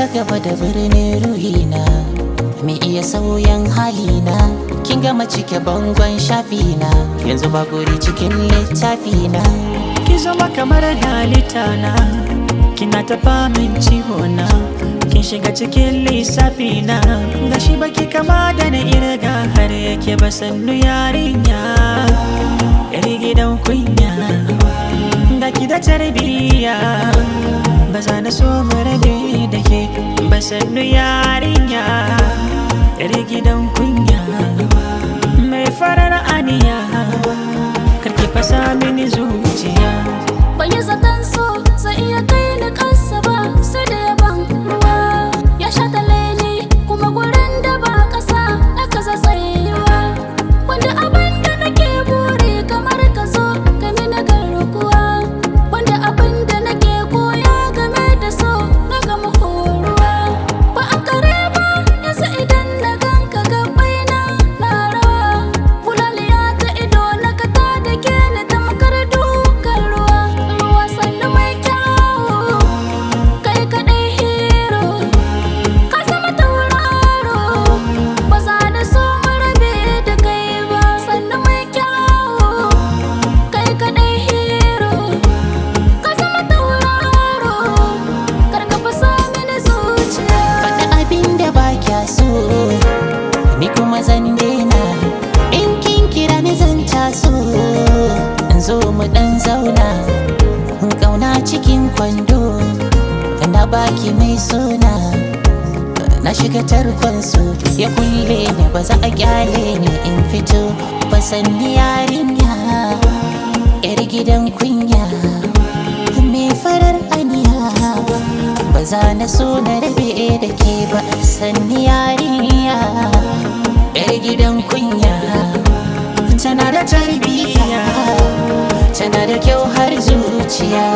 ta gaba da birnin ruhina, me iya sauyan halina. Kin gama cike bangon shafina, yanzu ba guri cikin littafina. Ki zama kamar halitta na, kina tafa min ciwona. Kin shiga cikin lissafina, gashi baki kama da na irga har yake ba. Sannu yarinya, yar gidan kunya, ga ki da tarbiyya, ba za na so mu rabe da ke ba. Sannu yarinya, yar gidan kunya, mai farar aniya, karki fasa mini zuciya. Ban yi zaton so zai iya kai ni kansa ba, sai da yaban ruwa ya sha taleni, kuma gurin da ba kasa na kasa tsayuwa. Wanda abin da nake buri kamar ka zo ka mini garkuwa, wanda abin da nake koya game da so na gama horuwa. Ba an kare ba yanzu idan na ganka gabai na rawa, bulaliya ta ido na ka ta da ke ni tamkar dukan ruwa. Ruwa sannu mai kyawu, kai kaɗai hero, ka zama tauraro, ba za na so mu rabe da kai ba. Sannu mai kyawu, kai kaɗai hero, ka zama tauraro, kar ka fasa mini zuciya. Faɗi abin da ba kya so, ni kuma zan daina. In kin kira ni zan taso, in zo mu ɗan zauna. Ƙauna cikin kwando, na baki mai suna. Na shiga tarkon su, ya kulle ni, ba za a kyale ni in fito ba. Sanni yarinya, yar gidan kunya, mai farar aniya, ba za na so na rabe da ke ba. Sanni yarinya, yar gidan kunya, Tana da tarbiyya, tana da kyau har zuciya.